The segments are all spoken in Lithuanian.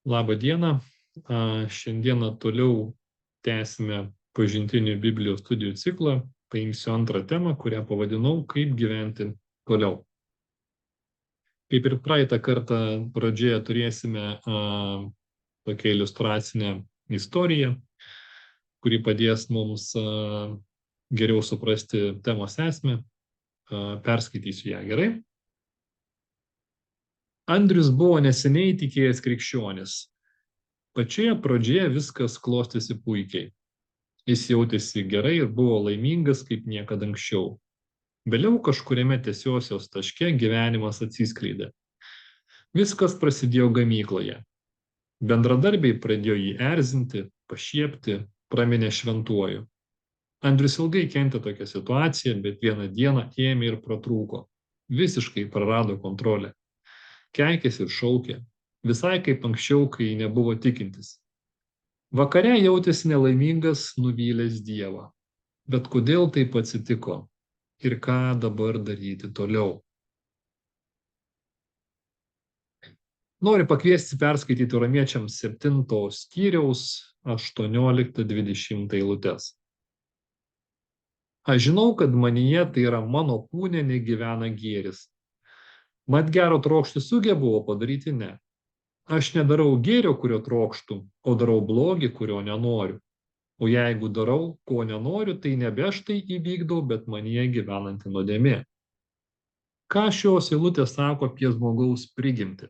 Labą dieną. Šiandieną toliau tęsime pažintinių Biblijos studijų ciklą. Paimsiu antrą temą, kurią pavadinau "Kaip gyventi toliau". Kaip ir praeitą kartą pradžioje turėsime tokią iliustracinę istoriją, kuri padės mums geriau suprasti temos esmę. Perskaitysiu ją, gerai? Andrius buvo neseniai tikėjęs krikščionis. Pačioje pradžioje viskas klostėsi puikiai. Jis jautėsi gerai ir buvo laimingas kaip niekada anksčiau. Vėliau kažkuriame tiesiosios taške gyvenimas atsiskleidė. Viskas prasidėjo gamykloje. Bendradarbiai pradėjo jį erzinti, pašiepti, praminė šventuoju. Andrius ilgai kentė tokią situaciją, bet vieną dieną ėmė ir pratrūko. Visiškai prarado kontrolę. Keikėsi ir šaukė. Visai kaip anksčiau, kai nebuvo tikintis. Vakare jautėsi nelaimingas, nuvylęs Dievą. Bet kodėl taip atsitiko? Ir ką dabar daryti toliau? Noriu pakviesti perskaityti Romiečiams 7 skyriaus 18-20 eilutes. Aš žinau, kad manyje, tai yra mano kūne, negyvena gėris. Mat gero trokšti sugebu, o padaryti ne. Aš nedarau gėrio, kurio trokštu, o darau blogį, kurio nenoriu. O jeigu darau, ko nenoriu, tai nebe aš tai įvykdau, bet manyje gyvenanti nuodėmė. Ką šios eilutės sako apie žmogaus prigimtį?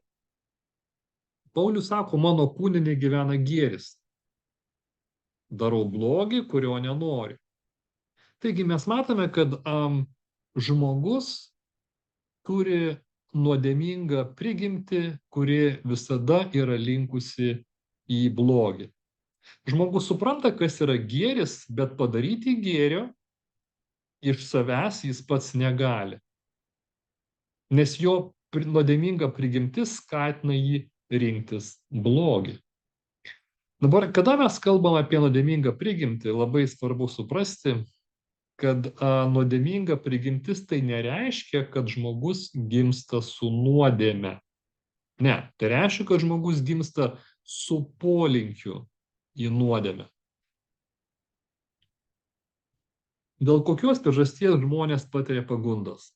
Paulius sako, mano kūne negyvena gėris. Darau blogį, kurio nenoriu. Taigi mes matome, kad žmogus turi nuodėmingą prigimtį, kuri visada yra linkusi į blogį. Žmogus supranta, kas yra gėris, bet padaryti gėrio iš savęs jis pats negali. Nes jo nuodėminga prigimtis skatina jį rinktis blogį. Dabar, kada mes kalbam apie nuodėmingą prigimtį, labai svarbu suprasti, kad nuodėminga prigimtis tai nereiškia, kad žmogus gimsta su nuodėme. Ne, tai reiškia, kad žmogus gimsta su polinkiu į nuodėmę. Dėl kokios priežasties žmonės patiria pagundas?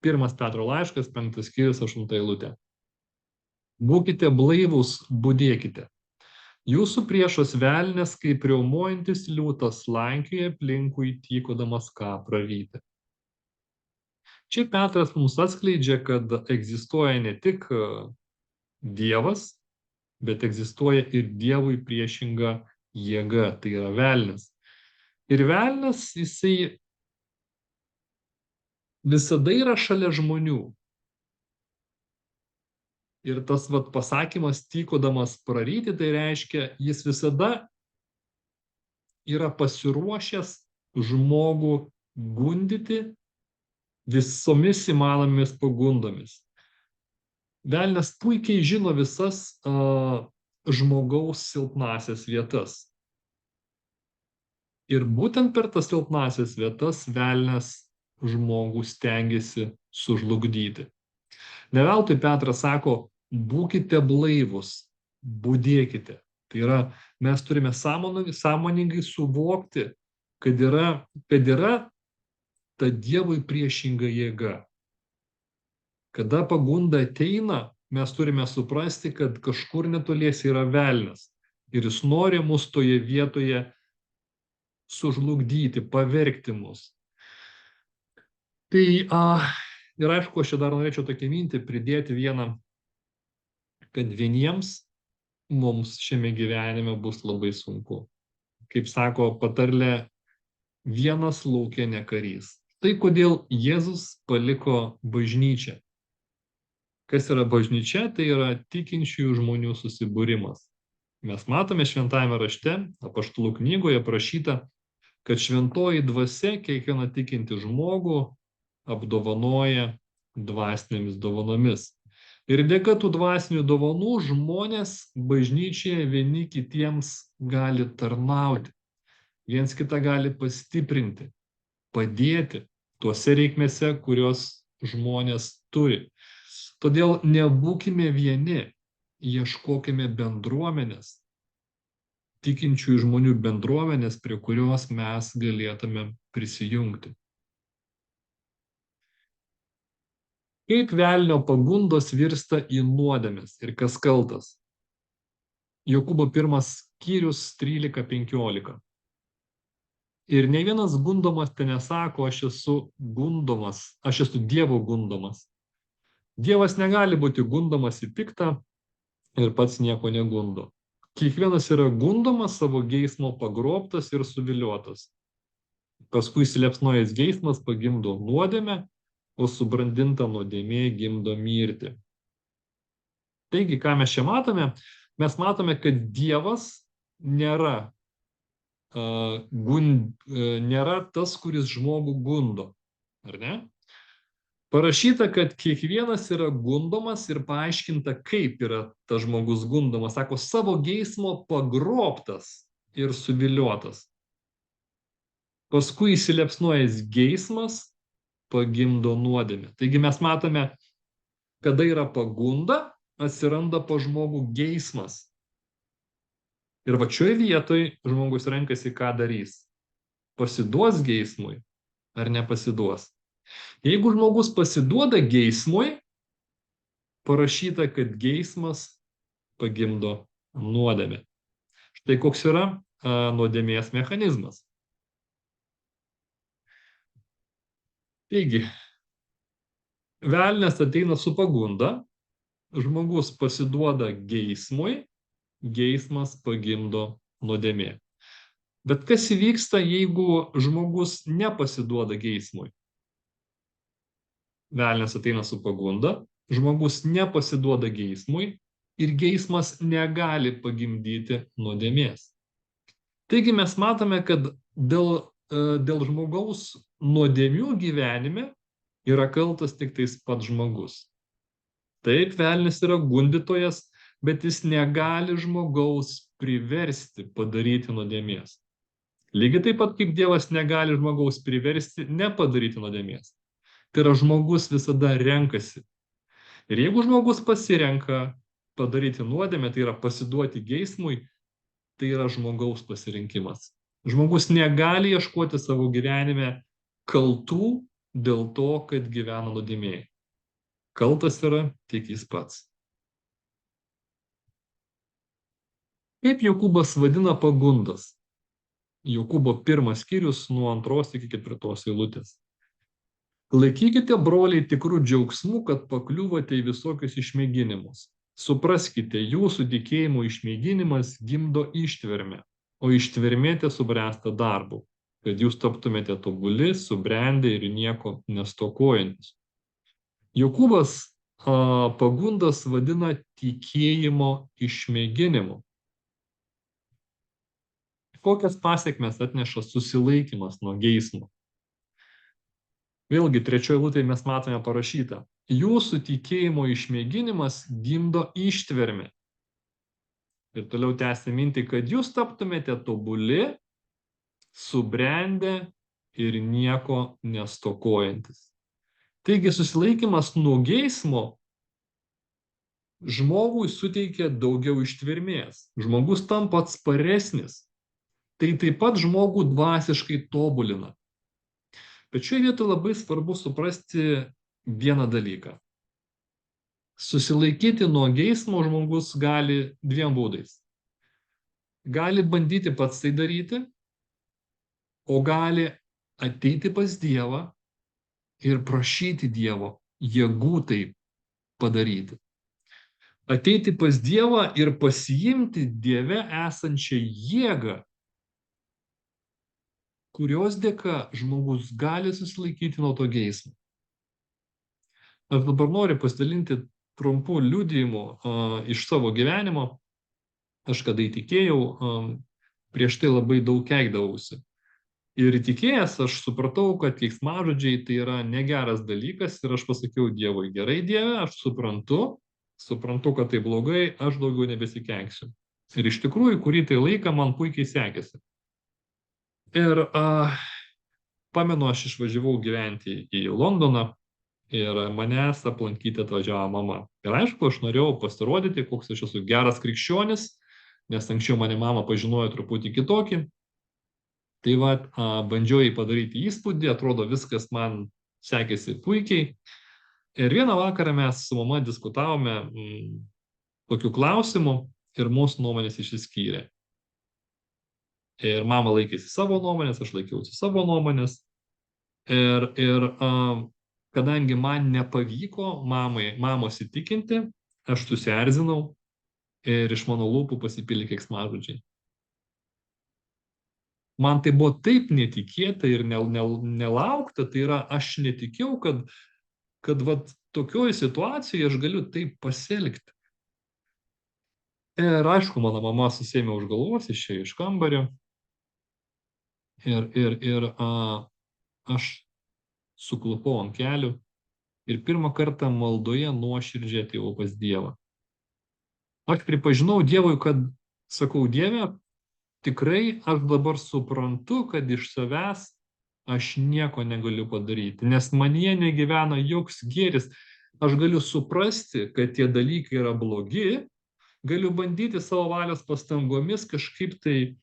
1 Petro laiškas, 5 skyrius, 8 eilutė. Būkite blaivūs, budėkite. Jūsų priešas velnias, kaip riaumojantis liūtas, slankioja aplinkui, tykodamas ką praryti. Čia Petras mums atskleidžia, kad egzistuoja ne tik Dievas, bet egzistuoja ir Dievui priešinga jėga, tai yra velnias. Ir velnias, jisai visada yra šalia žmonių. Ir tas pasakymas tykodamas praryti, tai reiškia, jis visada yra pasiruošęs žmogų gundyti visomis įmanomis pagundomis. Velnias puikiai žino visas žmogaus silpnasias vietas. Ir būtent per tas silpnasias vietas velnias žmogų stengiasi sužlugdyti. Ne veltui Petras sako, būkite blaivūs, budėkite. Tai yra, mes turime sąmoningai suvokti, kad yra ta Dievui priešinga jėga. Kada pagunda ateina, mes turime suprasti, kad kažkur netoliese yra velnias. Ir jis nori mus toje vietoje sužlugdyti, pavergti mus. Tai ir aišku, aš čia dar norėčiau tokią mintį pridėti vieną, kad vieniems mums šiame gyvenime bus labai sunku. Kaip sako patarlė, vienas lauke ne karys. Tai kodėl Jėzus paliko bažnyčią. Kas yra bažnyčia? Tai yra tikinčiųjų žmonių susibūrimas. Mes matome šventajame rašte, apaštalų knygoje prašyta, kad šventoji dvasia kiekvieną tikintį žmogų apdovanoja dvasinėmis dovanomis. Ir dėka tų dvasinių dovanų žmonės bažnyčioje vieni kitiems gali tarnauti. Viens kitą gali pastiprinti, padėti tuose reikmėse, kurios žmonės turi. Todėl nebūkime vieni ieškokime bendruomenės, tikinčių žmonių bendruomenės, prie kurios mes galėtume prisijungti. Kaip velnio pagundos virsta į nuodėmes ir kas kaltas? Jokūbo 1 skyrius 13-15. Ir ne vienas gundomas ten nesako, aš esu gundomas, aš esu Dievo gundomas. Dievas negali būti gundomas į piktą ir pats nieko negundo. Kiekvienas yra gundomas savo geismo pagrobtas ir suviliotas. Paskui įsiliepsnojęs geismas pagimdo nuodėmę, o subrandinta nuodėmė gimdo mirtį. Taigi, ką mes čia matome? Mes matome, kad Dievas nėra tas, kuris žmogų gundo. Ar ne? Parašyta, kad kiekvienas yra gundomas ir paaiškinta, kaip yra tas žmogus gundomas. Sako, savo geismo pagrobtas ir suviliotas. Paskui įsiliepsnojęs geismas pagimdo nuodėmę. Taigi mes matome, kada yra pagunda, atsiranda po žmogų geismas. Ir va šioje vietoje žmogus renkasi, ką darys. Pasiduos geismui ar nepasiduos. Jeigu žmogus pasiduoda geismui, parašyta, kad geismas pagimdo nuodėmę. Štai koks yra nuodėmės mechanizmas. Taigi, velnias ateina su pagunda, žmogus pasiduoda geismui, geismas pagimdo nuodėmė. Bet kas įvyksta, jeigu žmogus nepasiduoda geismui? Velnias ateina su pagunda, žmogus nepasiduoda geismui ir geismas negali pagimdyti nuodėmės. Taigi mes matome, kad dėl žmogaus nuodėmių gyvenime yra kaltas tik tais pats žmogus. Taip, velnias yra gundytojas, bet jis negali žmogaus priversti padaryti nuodėmės. Lygiai taip pat kaip Dievas negali žmogaus priversti nepadaryti nuodėmės. Tai yra, žmogus visada renkasi. Ir jeigu žmogus pasirenka padaryti nuodėmę, tai yra pasiduoti geismui, tai yra žmogaus pasirinkimas. Žmogus negali ieškoti savo gyvenime kaltų dėl to, kad gyvena nuodėmėje. Kaltas yra tik jis pats. Kaip Jokūbas vadina pagundas? Jokūbo 1 skyrius nuo 2 iki 4 eilutės. Laikykite, broliai, tikrų džiaugsmų, kad pakliuvote į visokius išmėginimus. Supraskite, jūsų tikėjimo išmėginimas gimdo ištvermę, o ištvermė subręsta darbu, kad jūs taptumėte tobuli, subrendę ir nieko nestokojantis. Jokūbas pagundas vadina tikėjimo išmėginimu. Kokias pasekmes atneša susilaikymas nuo geismo? Vėlgi, 3 eilutėje mes matome parašyta: jūsų tikėjimo išmėginimas gimdo ištvermę. Ir toliau tęsia mintį, kad jūs taptumėte tobuli, subrendę ir nieko nestokojantis. Taigi susilaikymas nuo geismo žmogui suteikia daugiau ištvermės. Žmogus tampa atsparesnis. Tai taip pat žmogų dvasiškai tobulina. Bet šioje vietoje labai svarbu suprasti vieną dalyką. Susilaikyti nuo geismo žmogus gali 2 būdais. Gali bandyti pats tai daryti, o gali ateiti pas Dievą ir prašyti Dievo jėgų tai padaryti. Ateiti pas Dievą ir pasiimti Dieve esančią jėgą, kurios dėka žmogus gali susilaikyti nuo to geismo. Aš dabar noriu pasidalinti trumpų liudijimų iš savo gyvenimo. Aš kada įtikėjau, prieš tai labai daug keikdavausi. Ir įtikėjęs aš supratau, kad keiksmažodžiai tai yra negeras dalykas ir aš pasakiau Dievui: gerai Dieve, aš suprantu, kad tai blogai, aš daugiau nebesikeiksiu. Ir iš tikrųjų, kurį tai laiką man puikiai sekėsi. Ir pamenu, aš išvažiavau gyventi į Londoną ir manęs aplankyti atvažiavo mama. Ir aišku, aš norėjau pasirodyti, koks aš esu geras krikščionis, nes anksčiau mane mama pažinojo truputį kitokį. Tai va, bandžiau jai padaryti įspūdį, atrodo viskas man sekėsi puikiai. Ir vieną vakarą mes su mama diskutavome tokiu klausimu ir mūsų nuomonės išsiskyrė. Ir mama laikėsi savo nuomonės, aš laikiausi savo nuomonės. Ir kadangi man nepavyko mamos įtikinti, aš susierzinau ir iš mano lūpų pasipylė keiksmažodžiai. Man tai buvo taip netikėta ir nelaukta, tai yra aš netikėjau, kad vat, tokioje situacijoje aš galiu taip pasielgti. Ir aišku, mano mama susėmė už galvos, išėjo iš kambario ir aš suklupau ant kelių ir pirmą kartą maldoje nuoširdžiai atėjau pas Dievą. Aš pripažinau Dievui, kad, sakau, Dieve, tikrai aš dabar suprantu, kad iš savęs aš nieko negaliu padaryti, nes manyje negyvena joks gėris. Aš galiu suprasti, kad tie dalykai yra blogi, galiu bandyti savo valios pastangomis kažkaip tai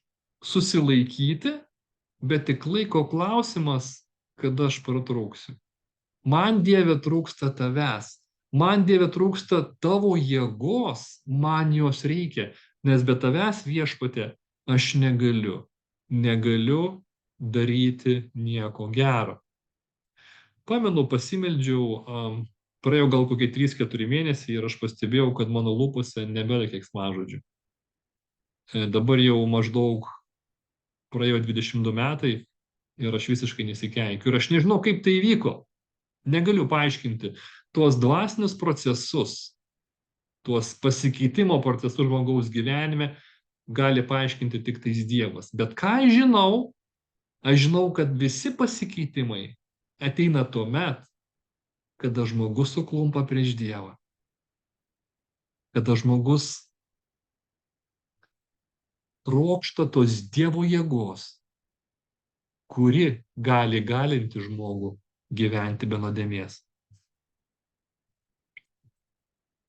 susilaikyti, bet tik laiko klausimas, kada aš pratrūksiu. Man, Dieve, trūksta tavęs. Man, Dieve, trūksta tavo jėgos, man jos reikia, nes be tavęs, Viešpatie, aš negaliu daryti nieko gero. Pamenu, pasimeldžiau, praėjo gal kokie 3-4 mėnesiai ir aš pastebėjau, kad mano lūpose nebėra keiksmažodžių. Dabar jau maždaug praėjo 22 metai ir aš visiškai nesikeikiu. Ir aš nežinau, kaip tai įvyko. Negaliu paaiškinti tuos dvasinius procesus, tuos pasikeitimo procesus žmogaus gyvenime gali paaiškinti tik tais Dievas. Bet ką aš žinau, kad visi pasikeitimai ateina tuo met, kada žmogus suklumpa prieš Dievą. Kada žmogus trokšta tos Dievo jėgos, kuri gali galinti žmogų gyventi be nuodėmės.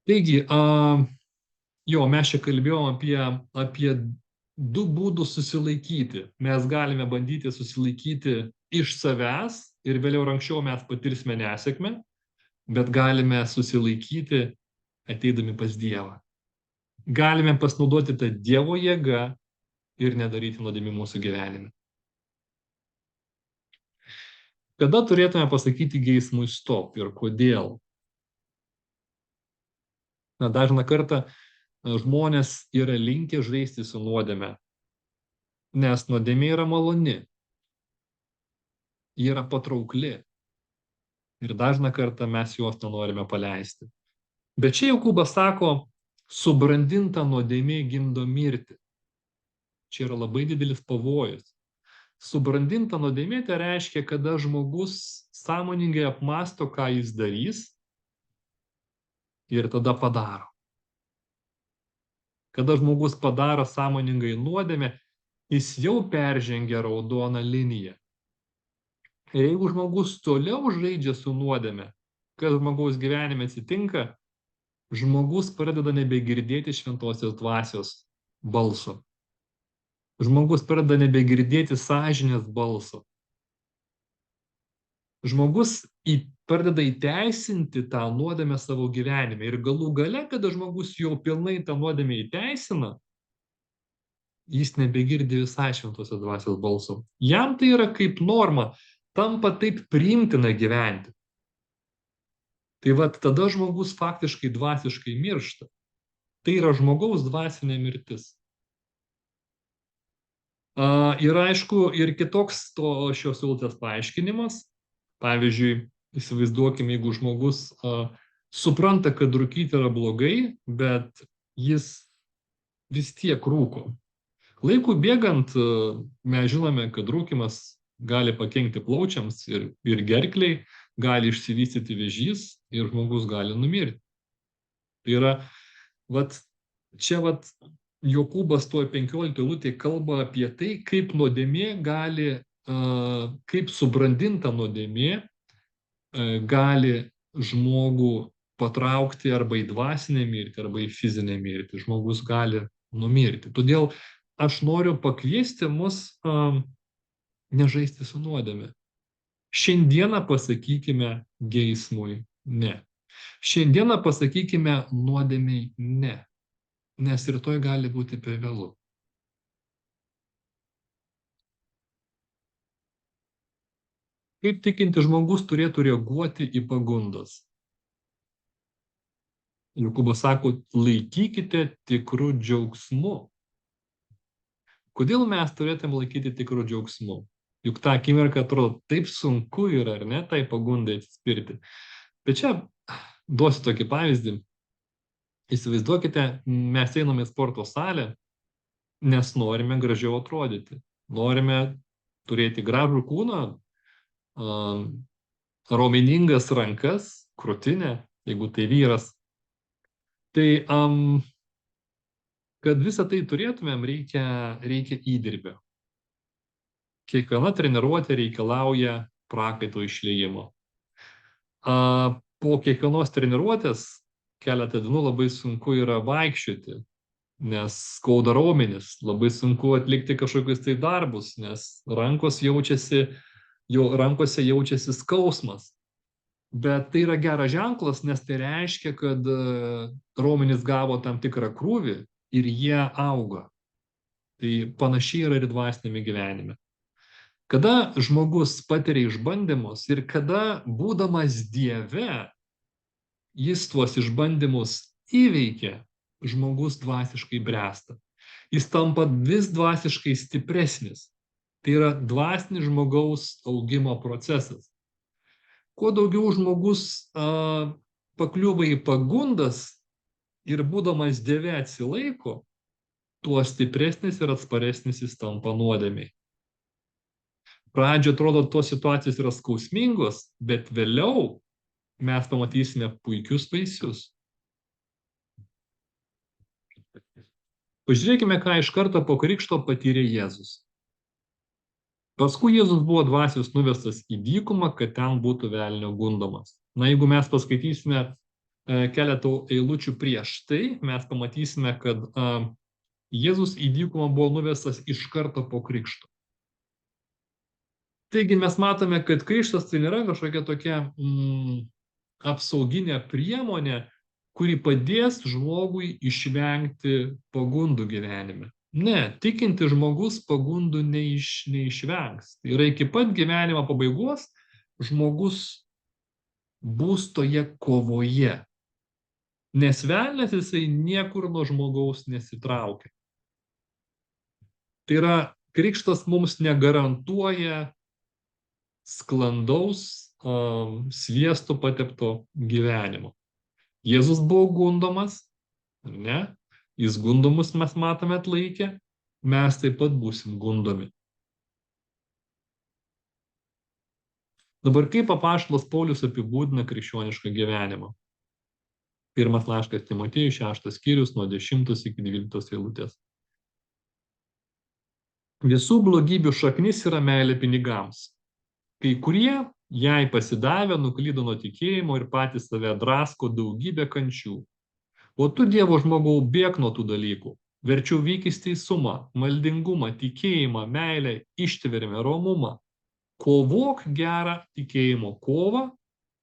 Taigi, mes čia kalbėjom apie 2 būdus susilaikyti. Mes galime bandyti susilaikyti iš savęs ir vėliau ar anksčiau mes patirsime nesėkmę, bet galime susilaikyti ateidami pas Dievą. Galime pasinaudoti tą Dievo jėgą ir nedaryti nuodėmių mūsų gyvenime. Kada turėtume pasakyti geismui stop ir kodėl? Dažną kartą žmonės yra linkę žaisti su nuodėme, nes nuodėmė yra maloni, ji yra patraukli ir dažną kartą mes jos nenorime paleisti. Bet čia Jokūbas sako, subrandinta nuodėmė gimdo mirtį. Čia yra labai didelis pavojus. Subrandinta nuodėmė tai reiškia, kada žmogus sąmoningai apmąsto, ką jis darys ir tada padaro. Kada žmogus padaro sąmoningai nuodėmę, jis jau peržengia raudoną liniją. Ir jeigu žmogus toliau žaidžia su nuodėme, kas žmogaus gyvenime atsitinka, žmogus pradeda nebegirdėti šventosios dvasios balso. Žmogus pradeda nebegirdėti sąžinės balso. Žmogus pradeda įteisinti tą nuodėmę savo gyvenime. Ir galų gale, kada žmogus jau pilnai tą nuodėmę įteisina, jis nebegirdi visai šventosios dvasios balso. Jam tai yra kaip norma, tampa taip priimtina gyventi. Tai vat tada žmogus faktiškai dvasiškai miršta. Tai yra žmogaus dvasinė mirtis. Ir aišku, ir kitoks šios eilutės paaiškinimas. Pavyzdžiui, įsivaizduokime, jeigu žmogus supranta, kad rūkyti yra blogai, bet jis vis tiek rūko. Laikui bėgant mes žinome, kad rūkymas gali pakenkti plaučiams ir gerklei, gali išsivystyti vėžys ir žmogus gali numirti. Tai yra, čia Jokūbas toj 15 eilutėje kalba apie tai, kaip nuodėmė gali, kaip subrandinta nuodėmė gali žmogų patraukti arba į dvasinę mirtį, arba į fizinę mirtį. Žmogus gali numirti. Todėl aš noriu pakviesti mus nežaisti su nuodėme. Šiandieną pasakykime geismui ne. Šiandieną pasakykime nuodėmiai ne, nes rytoj gali būti per vėlu. Kaip tikinti žmogus turėtų reaguoti į pagundas? Jokūbas sako, laikykite tikrų džiaugsmu. Kodėl mes turėtum laikyti tikrų džiaugsmu? Juk tą akimirką atrodo taip sunku yra, ar ne, tai pagundai atsispirti. Bet čia duosiu tokį pavyzdį. Įsivaizduokite, mes einame į sporto salę, nes norime gražiau atrodyti. Norime turėti gražų kūną, raumeningas rankas, krūtinę, jeigu tai vyras. Tai kad visą tai turėtumėm, reikia įdirbio. Kiekviena treniruotė reikalauja prakaito išliejimo. Po kiekvienos treniruotės keletą dienų labai sunku yra vaikščioti, nes skauda raumenis, labai sunku atlikti kažkokius tai darbus, nes rankose jaučiasi skausmas. Bet tai yra geras ženklas, nes tai reiškia, kad raumenys gavo tam tikrą krūvį ir jie auga. Tai panašiai yra ir dvasinėme gyvenime. Kada žmogus patiria išbandymus ir kada, būdamas Dieve, jis tuos išbandymus įveikia, žmogus dvasiškai bręsta. Jis tampa vis dvasiškai stipresnis. Tai yra dvasinis žmogaus augimo procesas. Kuo daugiau žmogus pakliūva į pagundas ir būdamas Dieve atsilaiko, tuo stipresnis ir atsparesnis jis tampa nuodėmei. Pradžioje atrodo, tos situacijos yra skausmingos, bet vėliau mes pamatysime puikius vaisius. Pažiūrėkime, ką iš karto po krikšto patyrė Jėzus. Paskui Jėzus buvo dvasios nuvestas į dykumą, kad ten būtų velnio gundomas. Na, jeigu mes paskaitysime keletą eilučių prieš tai, mes pamatysime, kad Jėzus į dykumą buvo nuvestas iš karto po krikšto. Taigi mes matome, kad krikštas tai nėra kažkokia tokia apsauginė priemonė, kuri padės žmogui išvengti pagundų gyvenime. Ne, tikinti žmogus pagundų neišvengs. Tai yra iki pat gyvenimo pabaigos žmogus bus toje kovoje. Nes velnias jisai niekur nuo žmogaus nesitraukia. Tai yra, krikštas mums negarantuoja sklandaus sviestu patepto gyvenimo. Jėzus buvo gundomas, ar ne? Jis gundomus mes matome atlaikę, mes taip pat būsim gundomi. Dabar kaip apaštalas Paulius apibūdina krikščionišką gyvenimą? Pirmas laiškas Timotiejui, 6 skyrius, nuo 10 iki 12 eilutės. Visų blogybių šaknis yra meilė pinigams. Kai kurie, jai pasidavę, nuklydo nuo tikėjimo ir patys save drasko daugybę kančių. O tu, Dievo žmogau, bėk nuo tų dalykų. Verčiau vykis teisumą, maldingumą, tikėjimą, meilę, ištvermę, romumą. Kovok gerą tikėjimo kovą,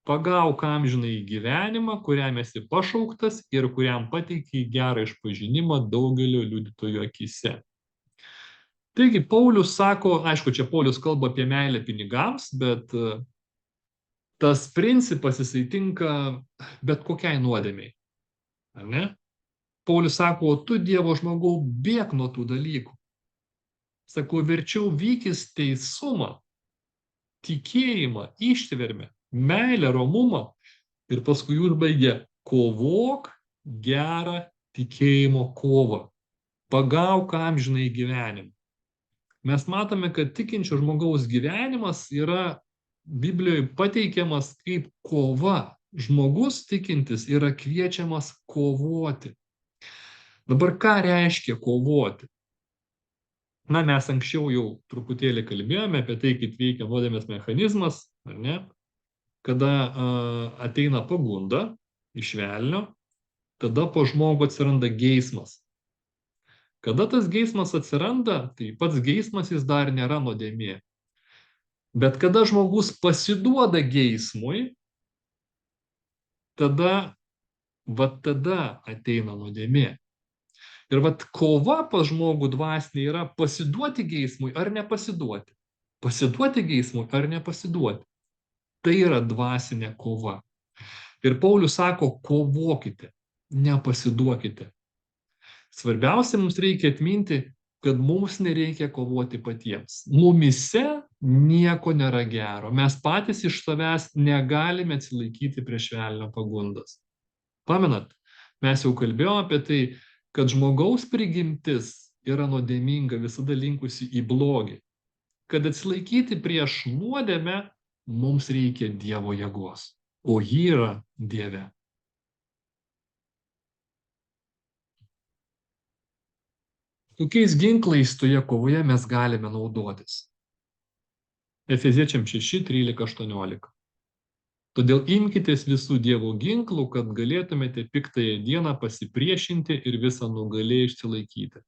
pagauk amžinąjį gyvenimą, kuriam esi pašauktas ir kuriam pateikia gerą išpažinimą daugelio liudytojų akyse. Taigi, Paulius sako, aišku, čia Paulius kalba apie meilę pinigams, bet tas principas jisai tinka bet kokiai nuodėmei. Ar ne? Paulius sako, tu, Dievo žmogau, bėk nuo tų dalykų. Sako, verčiau vykis teisumą, tikėjimą, ištvermę, meilę, romumą ir paskui užbaigė, kovok gerą tikėjimo kovą, pagauk amžinąjį gyvenimą. Mes matome, kad tikinčio žmogaus gyvenimas yra Biblijoje pateikiamas kaip kova. Žmogus tikintis yra kviečiamas kovoti. Dabar ką reiškia kovoti? Na, mes anksčiau jau truputėlį kalbėjome apie tai, kaip veikia nuodėmės mechanizmas, ar ne? kada ateina pagunda iš velnio, tada po žmogų atsiranda geismas. Kada tas geismas atsiranda, tai pats geismas jis dar nėra nuodėmė. Bet kada žmogus pasiduoda geismui, tada ateina nuodėmė. Ir kova pas žmogų dvasinė yra pasiduoti geismui ar nepasiduoti. Pasiduoti geismui ar nepasiduoti. Tai yra dvasinė kova. Ir Paulius sako, kovokite, nepasiduokite. Svarbiausia, mums reikia atminti, kad mums nereikia kovoti patiems. Mumise nieko nėra gero. Mes patys iš savęs negalime atsilaikyti prieš velnio pagundas. Pamenat, mes jau kalbėjome apie tai, kad žmogaus prigimtis yra nuodėminga, visada linkusi į blogį. Kad atsilaikyti prieš nuodėmę, mums reikia Dievo jėgos, o ji yra Dieve. Kokiais ginklais toje kovoje mes galime naudotis? Efeziečiams 6, 13, 18. Todėl imkitės visų Dievo ginklų, kad galėtumėte piktąją dieną pasipriešinti ir visą nugalėję išsilaikyti.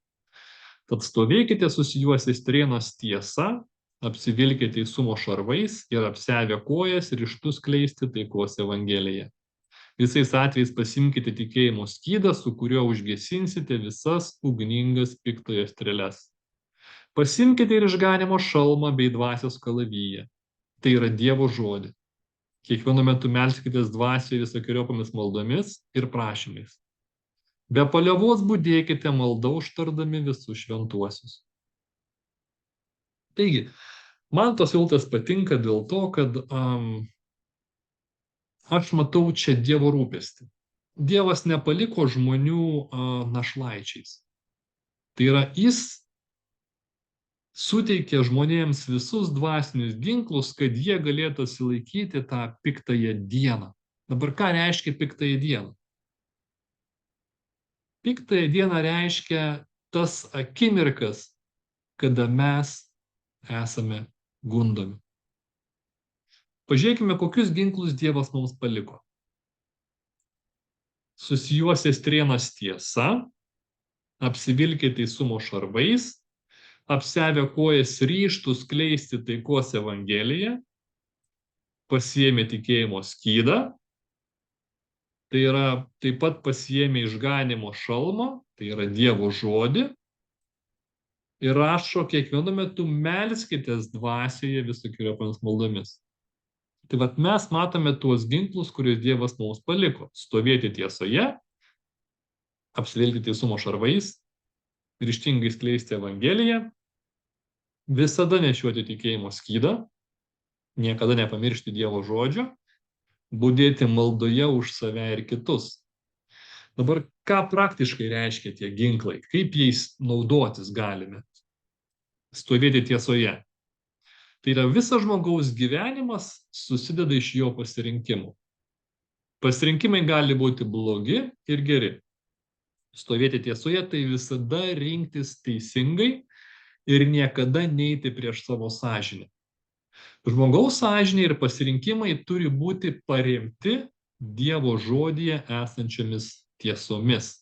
Tad stovėkite susijuosę strėnos tiesa, apsivilkite teisumo šarvais ir apsiavę kojas ryžtu skleisti taikos evangeliją. Visais atvejais pasimkite tikėjimo skydą, su kuriuo užgesinsite visas ugningas piktojo strėles. Pasimkite ir išganimo šalmą bei dvasios kalaviją. Tai yra Dievo žodį. Kiekvienu metu melskitės dvasioje visokiojopomis maldomis ir prašymais. Be paliovos budėkite malda užtardami visus šventuosius. Taigi, man tos eilutės patinka dėl to, kad aš matau čia Dievo rūpestį. Dievas nepaliko žmonių našlaičiais. Tai yra, jis suteikė žmonėms visus dvasinius ginklus, kad jie galėtų atsilaikyti tą piktąją dieną. Dabar ką reiškia piktąją dieną? Piktąją dieną reiškia tas akimirkas, kada mes esame gundomi. Pažiūrėkime, kokius ginklus Dievas mums paliko. Susijuosė strėnos tiesa, apsivilkė teisumo šarvais, apsiavę kojas ryžtų skleisti taikos evangeliją, pasiėmė tikėjimo skydą, tai yra taip pat pasiėmė išganimo šalmą, tai yra Dievo žodį, ir rašo kiekvienu metu melskitės dvasioje visokiojopomis maldomis. Tai mes matome tuos ginklus, kuriuos Dievas mums paliko. Stovėti tiesoje, apsivilkti teisumo šarvais, ryžtingai skleisti evangeliją, visada nešioti tikėjimo skydą, niekada nepamiršti Dievo žodžio, budėti maldoje už save ir kitus. Dabar, ką praktiškai reiškia tie ginklai? Kaip jais naudotis galime? Stovėti tiesoje. Tai yra, visas žmogaus gyvenimas susideda iš jo pasirinkimų. Pasirinkimai gali būti blogi ir geri. Stovėti tiesoje tai visada rinktis teisingai ir niekada neiti prieš savo sąžinę. Žmogaus sąžinė ir pasirinkimai turi būti paremti Dievo žodyje esančiomis tiesomis.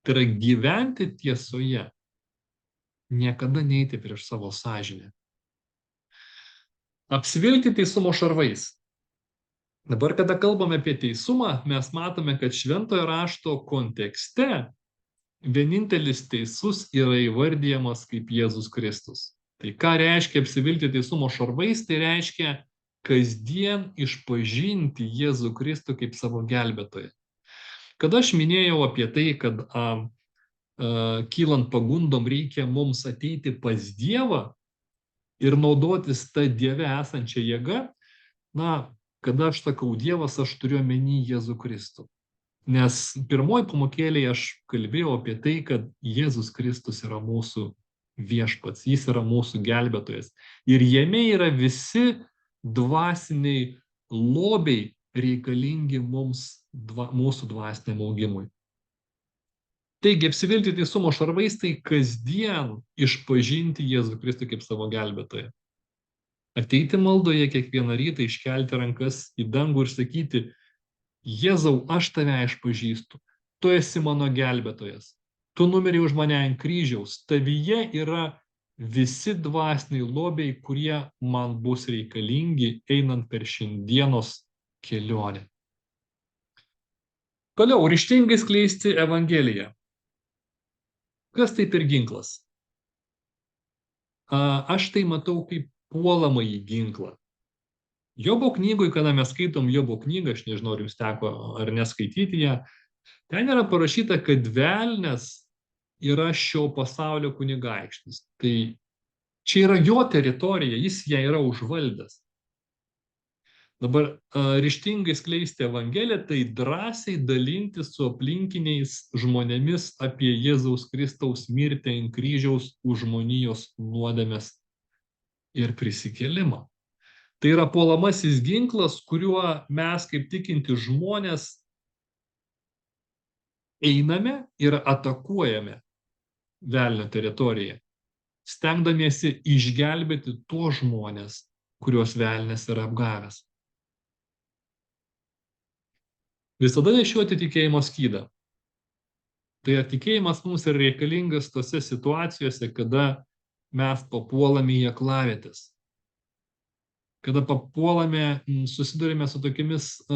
Tai yra gyventi tiesoje. Niekada neiti prieš savo sąžinę. Apsivilkti teisumo šarvais. Dabar, kada kalbame apie teisumą, mes matome, kad šventojo rašto kontekste vienintelis teisus yra įvardijamas kaip Jėzus Kristus. Tai ką reiškia apsivilkti teisumo šarvais? Tai reiškia kasdien išpažinti Jėzų Kristų kaip savo gelbėtoją. Kada aš minėjau apie tai, kad kylant pagundom reikia mums ateiti pas Dievą ir naudotis tą Dieve esančią jėgą, kada aš sakau Dievas, aš turiu omeny Jėzų Kristų. Nes pirmoji pamokėlėje aš kalbėjau apie tai, kad Jėzus Kristus yra mūsų viešpats, jis yra mūsų gelbėtojas. Ir jame yra visi dvasiniai lobiai reikalingi mums, mūsų dvasiniam augimui. Taigi, apsivilkti teisumo šarvais tai kasdien išpažinti Jėzų Kristų kaip savo gelbėtoją. Ateiti maldoje kiekvieną rytą, iškelti rankas į dangų ir sakyti: Jėzau, aš tave išpažįstu, tu esi mano gelbėtojas, tu numirei už mane ant kryžiaus, tavyje yra visi dvasiniai lobiai, kurie man bus reikalingi einant per šiandienos kelionę. Toliau, ryžtingai skleisti Evangeliją. Kas tai per ginklas? Aš tai matau kaip puolamąjį ginklą. Jobo knygoje, kada mes skaitom Jobo knygą, aš nežinau, ar jums teko ar neskaityti ją, ten yra parašyta, kad velnias yra šio pasaulio kunigaikštis. Tai čia yra jo teritorija, jis ją yra užvaldęs. Dabar ryžtingai skleisti Evangeliją, tai drąsiai dalintis su aplinkiniais žmonėmis apie Jėzaus Kristaus mirtį ant kryžiaus už žmonijos nuodėmes ir prisikėlimą. Tai yra puolamasis ginklas, kuriuo mes kaip tikinti žmonės einame ir atakuojame velnio teritoriją, stengdamiesi išgelbėti tuos žmonės, kuriuos velnias yra apgavęs. Visada nešioti tikėjimo skydą. Tai tikėjimas mums yra reikalingas tose situacijose, kada mes papuolame į aklavietės. Kada papuolame, susidurime su tokiamis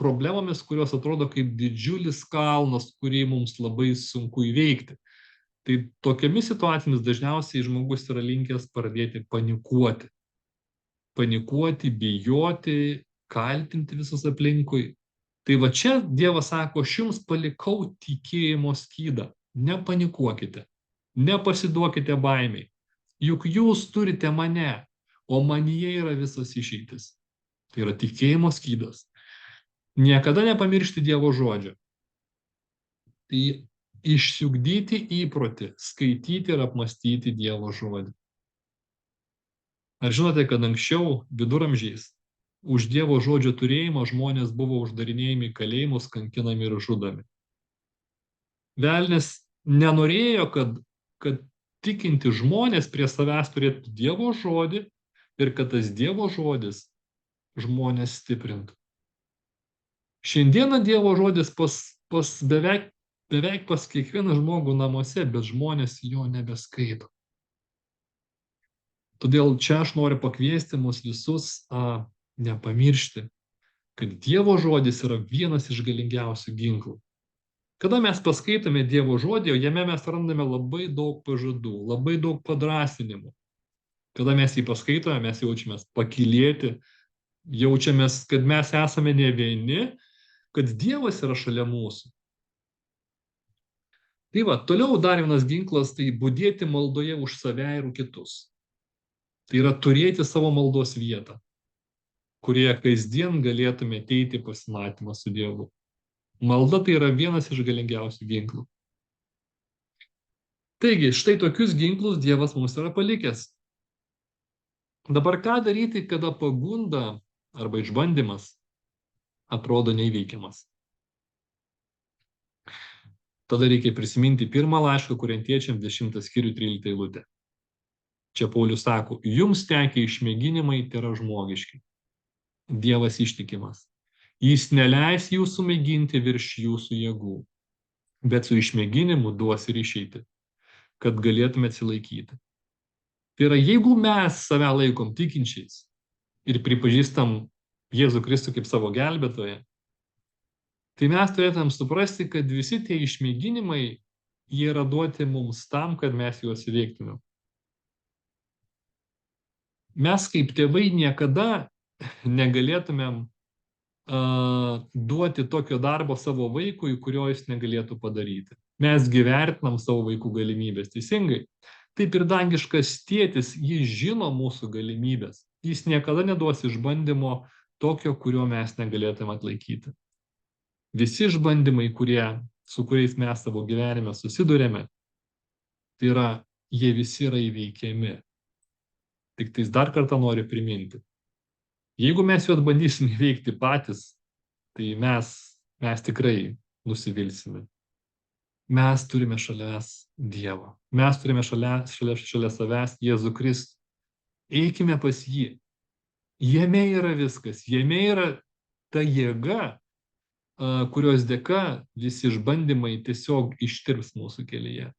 problemomis, kurios atrodo kaip didžiulis kalnas, kurį mums labai sunku įveikti. Tai tokiamis situacijomis dažniausiai žmogus yra linkęs pradėti panikuoti. Panikuoti, bijoti, kaltinti visus aplinkui. Tai va čia Dievas sako, aš jums palikau tikėjimo skydą. Nepanikuokite, nepasiduokite baimiai. Juk jūs turite mane, o manyje yra visas išeitis. Tai yra tikėjimo skydas. Niekada nepamiršti Dievo žodžio. Tai išsiugdyti įprotį, skaityti ir apmastyti Dievo žodį. Ar žinote, kad anksčiau viduramžiais už Dievo žodžio turėjimą žmonės buvo uždarinėjami į kalėjimus, kankinami ir žudomi. Velnias nenorėjo, kad tikinti žmonės prie savęs turėtų Dievo žodį ir kad tas Dievo žodis žmonės stiprintų. Šiandieną Dievo žodis beveik pas kiekvieną žmogų namuose, bet žmonės jo nebeskaito. Todėl čia aš noriu pakviesti mus visus nepamiršti, kad Dievo žodis yra vienas iš galingiausių ginklų. Kada mes paskaitome Dievo žodį, jame mes randame labai daug pažadų, labai daug padrąsinimų. Kada mes jį paskaitome, mes jaučiamės pakylėti, jaučiamės, kad mes esame ne vieni, kad Dievas yra šalia mūsų. Tai va, toliau dar vienas ginklas, tai budėti maldoje už save ir kitus. Tai yra turėti savo maldos vietą, kurie kasdien galėtume ateiti pasimatymą su Dievu. Malda tai yra vienas iš galingiausių ginklų. Taigi, štai tokius ginklus Dievas mums yra palikęs. Dabar ką daryti, kada pagunda arba išbandymas atrodo neįveikiamas? Tada reikia prisiminti pirmą laišką Korintiečiams 10 skyrių 13 eilutę. Čia Paulius sako, jums tekę išmėginimai tėra žmogiški. Dievas ištikimas. Jis neleis jūsų mėginti virš jūsų jėgų, bet su išmėginimu duos ir išeiti, kad galėtume atsilaikyti. Tai yra, jeigu mes save laikom tikinčiais ir pripažįstam Jėzų Kristų kaip savo gelbėtoją, tai mes turėtum suprasti, kad visi tie išmėginimai, jie yra duoti mums tam, kad mes juos įveiktumėm. Mes kaip tėvai niekada negalėtumėm duoti tokio darbo savo vaikui, kurio jis negalėtų padaryti. Mes vertinam savo vaikų galimybės, teisingai. Taip ir dangiškas tėtis, jis žino mūsų galimybės. Jis niekada neduos išbandymo tokio, kurio mes negalėtume atlaikyti. Visi išbandymai, su kuriais mes savo gyvenime susidurėme, tai yra, jie visi yra įveikiami. Tik tais dar kartą noriu priminti. Jeigu mes juos bandysime įveikti patys, tai mes tikrai nusivilsime. Mes turime šalia Dievą. Mes turime šalia savęs Jėzų Kristų. Eikime pas jį. Jame yra viskas. Jame yra ta jėga, kurios dėka visi išbandymai tiesiog ištirps mūsų kelyje.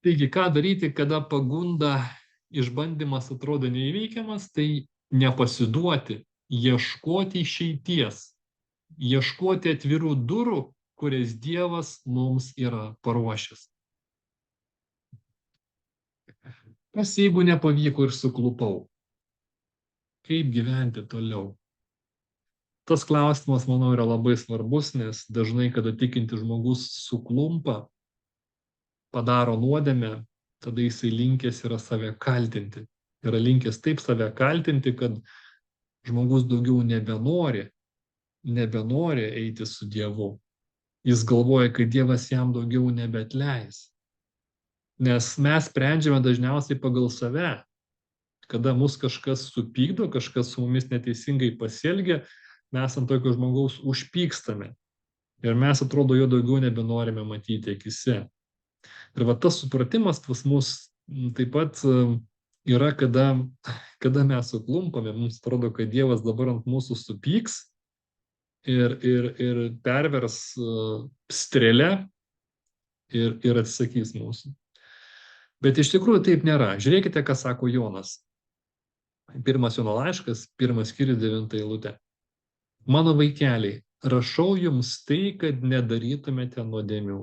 Taigi, ką daryti, kada pagunda išbandymas atrodo neįveikiamas, tai nepasiduoti, ieškoti išeities, ieškoti atvirų durų, kurias Dievas mums yra paruošęs. Kas jeigu nepavyko ir suklupau? Kaip gyventi toliau? Tas klausimas, manau, yra labai svarbus, nes dažnai, kada tikintis žmogus suklumpa, padaro nuodėmę, tada jisai linkęs yra save kaltinti. Yra linkęs taip save kaltinti, kad žmogus daugiau nebenori eiti su Dievu. Jis galvoja, kad Dievas jam daugiau nebeatleis. Nes mes sprendžiame dažniausiai pagal save. Kada mus kažkas supykdo, kažkas su mumis neteisingai pasielgia, mes ant tokio žmogaus užpykstame. Ir mes, atrodo, jo daugiau nebenorime matyti akise. Ir va tas supratimas pas mus taip pat yra, kada mes suklumpame, mums atrodo, kad Dievas dabar ant mūsų supyks ir pervers strėlę ir atsisakys mūsų. Bet iš tikrųjų taip nėra. Žiūrėkite, ką sako Jonas. 1 Jono laiškas, 1 skyrius 9 eilutė. Mano vaikeliai, rašau jums tai, kad nedarytumėte nuodėmių.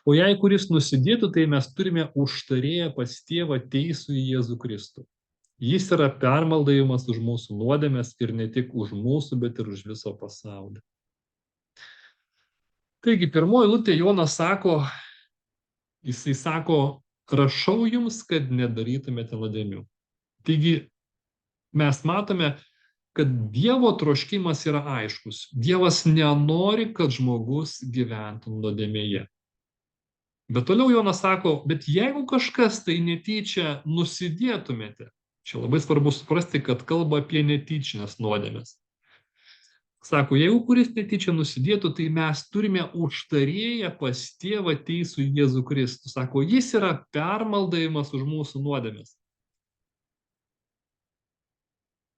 O jei kuris nusidėtų, tai mes turime užtarėję pas Tėvą teisų į Jėzų Kristų. Jis yra permaldavimas už mūsų nuodėmes ir ne tik už mūsų, bet ir už viso pasaulio. Taigi, pirmoji eilutė Jonas sako, jisai sako, rašau jums, kad nedarytumėte nuodėmių. Taigi, mes matome, kad Dievo troškimas yra aiškus. Dievas nenori, kad žmogus gyventų nuodėmėje. Bet toliau Jonas sako, bet jeigu kažkas tai netyčia nusidėtumėte, čia labai svarbu suprasti, kad kalba apie netyčinės nuodėmes. Sako, jeigu kuris netyčia nusidėtų, tai mes turime užtarėję pas Tėvą teisų Jėzų Kristų. Sako, jis yra permaldavimas už mūsų nuodėmes.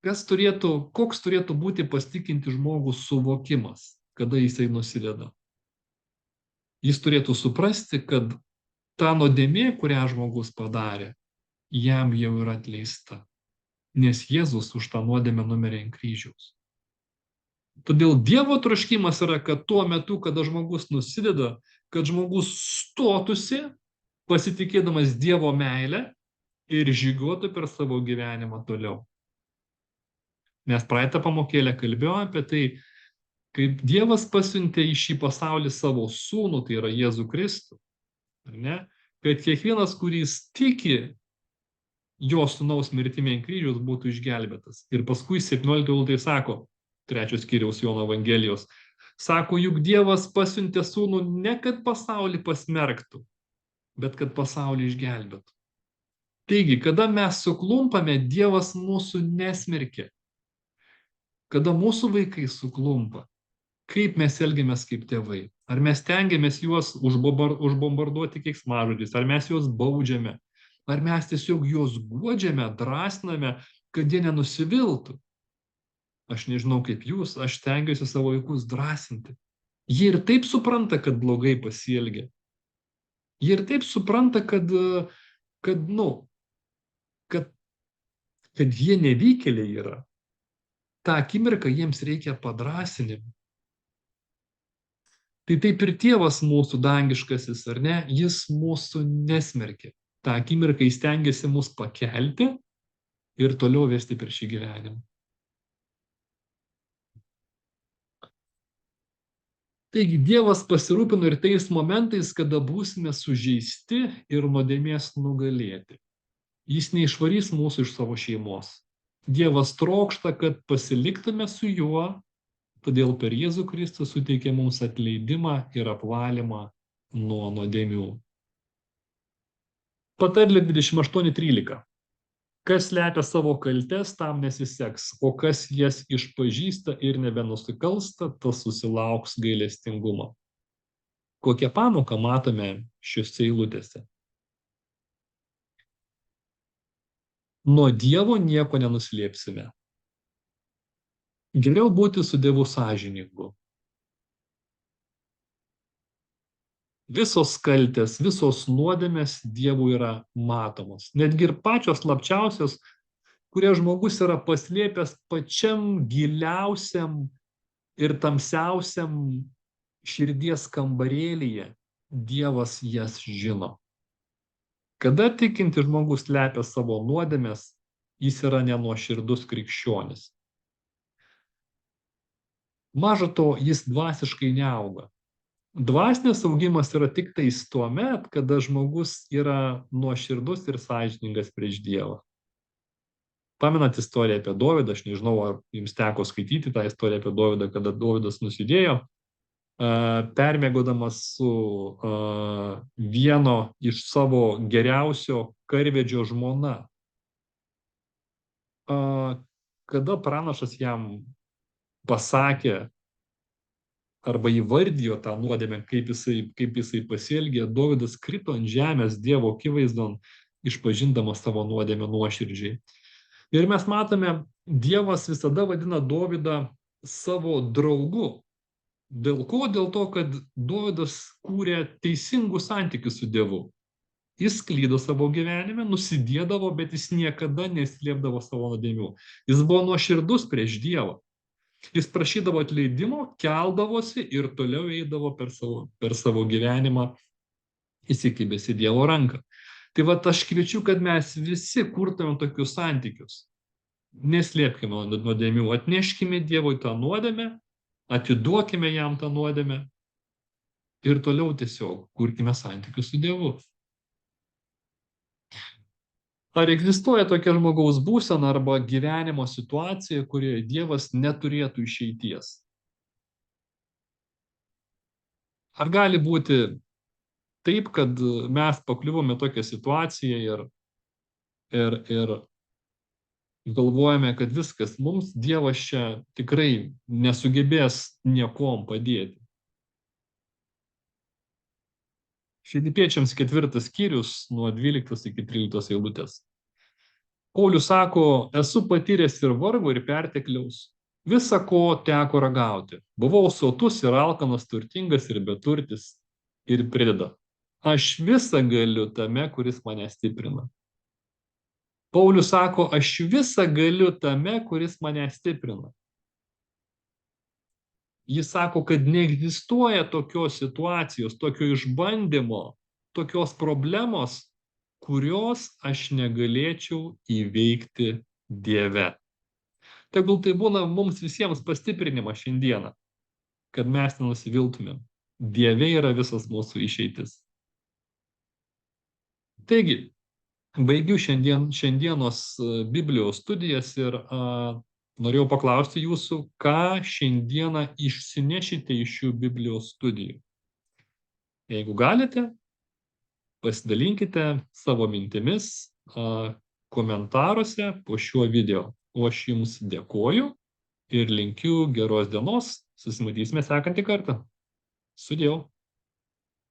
Koks turėtų būti pas tikintį žmogų suvokimas, kada jisai nusideda? Jis turėtų suprasti, kad ta nuodėmė, kurią žmogus padarė, jam jau yra atleista, nes Jėzus už tą nuodėmę numirė ant kryžiaus. Todėl Dievo troškimas yra, kad tuo metu, kada žmogus nusideda, kad žmogus stotųsi, pasitikėdamas Dievo meilę ir žygiuotų per savo gyvenimą toliau. Mes praeitą pamokėlę kalbėjome apie tai, kaip Dievas pasiuntė į šį pasaulį savo sūnų, tai yra Jėzų Kristų, ar ne? Kad kiekvienas, kuris tiki jo sūnaus mirtimi ant kryžiaus, būtų išgelbėtas. Ir paskui 17 eilutėje sako, 3 skyriaus Jono Evangelijos, sako, juk Dievas pasiuntė sūnų ne kad pasaulį pasmerktų, bet kad pasaulį išgelbėtų. Taigi, kada mes suklumpame, Dievas mūsų nesmerkia. Kada mūsų vaikai suklumpa, kaip mes elgiamės kaip tėvai? Ar mes stengiamės juos užbombarduoti keiksmažodžiais, ar mes juos baudžiame, ar mes tiesiog juos guodžiame, drąsiname, kad jie nenusiviltų? Aš nežinau kaip jūs, aš stengiuosi savo vaikus drąsinti. Jie ir taip supranta, kad blogai pasielgia. Jie ir taip supranta, kad jie nevykėliai yra. Ta akimirka jiems reikia padrąsinimo. Tai taip ir Tėvas mūsų dangiškasis, ar ne, jis mūsų nesmerkia. Ta akimirka jis stengiasi mus pakelti ir toliau vesti per šį gyvenimą. Taigi Dievas pasirūpino ir tais momentais, kada būsime sužeisti ir nuodėmės nugalėti. Jis neišvarys mūsų iš savo šeimos. Dievas trokšta, kad pasiliktume su juo, todėl per Jėzų Kristų suteikė mums atleidimą ir apvalymą nuo nuodėmių. Patarlė 28:13. Kas slepia savo kaltes, tam nesiseks, o kas jas išpažįsta ir nebenusikalsta, tas susilauks gailestingumo. Kokią pamoką matome šiuose eilutėse? Nuo Dievo nieko nenuslėpsime. Geriau būti su Dievu sąžiningu. Visos kaltės, visos nuodėmės Dievui yra matomos. Netgi ir pačios slapčiausios, kurie žmogus yra paslėpęs pačiam giliausiam ir tamsiausiam širdies kambarėlyje, Dievas jas žino. Kada tikinti žmogus slepia savo nuodėmės, jis yra nenuoširdus krikščionis. Maža to, jis dvasiškai neauga. Dvasinis augimas yra tik tais tuomet, kada žmogus yra nuoširdus ir sąžiningas prieš Dievą. Pamenat istoriją apie Dovydą, aš nežinau, ar jums teko skaityti tą istoriją apie Dovydą, kada Dovydas nusidėjo, permiegodamas su vieno iš savo geriausio karvedžio žmona. Kada pranašas jam pasakė arba įvardijo tą nuodėmę, kaip jisai pasielgė, Dovydas krito ant žemės Dievo akivaizdon, išpažindamas savo nuodėmę nuoširdžiai. Ir mes matome, Dievas visada vadina Dovydą savo draugu. Dėl ko? Dėl to, kad Dovydas kūrė teisingus santykius su Dievu. Jis klydo savo gyvenime, nusidėdavo, bet jis niekada neslėpdavo savo nuodėmių. Jis buvo nuoširdus prieš Dievą. Jis prašydavo atleidimo, keldavosi ir toliau eidavo per savo gyvenimą, įsikibęs į Dievo ranką. Tai vat aš kviečiu, kad mes visi kurtume tokius santykius. Neslėpkime nuodėmių, atneškime Dievui tą nuodėmę, atiduokime jam tą nuodėmę ir toliau tiesiog kurkime santykius su Dievu. Ar egzistuoja tokia žmogaus būsena arba gyvenimo situacija, kurioje Dievas neturėtų išeities? Ar gali būti taip, kad mes pakliuvome tokią situaciją ir galvojame, kad viskas, mums Dievas čia tikrai nesugebės niekom padėti? Filipiečiams 4 skyrius nuo 12 iki 13 eilutės. Paulius sako, esu patyręs ir vargo, ir pertekliaus. Visa, ko teko ragauti. Buvau sotus ir alkanas, turtingas ir beturtis. Ir prideda. Aš visą galiu tame, kuris mane stiprina. Paulius sako, aš visą galiu tame, kuris mane stiprina. Jis sako, kad neegzistuoja tokios situacijos, tokio išbandymo, tokios problemos, kurios aš negalėčiau įveikti Dieve. Tegul tai būna mums visiems pastiprinimas šiandieną, kad mes nenusiviltumėm. Dieve yra visas mūsų išeitis. Taigi, baigiu šiandienos Biblijos studijas ir norėjau paklausti jūsų, ką šiandieną išsinešite iš šių Biblijos studijų. Jeigu galite, pasidalinkite savo mintimis komentaruose po šiuo video. O aš jums dėkoju ir linkiu geros dienos. Susimatysime sekantį kartą. Sudiev.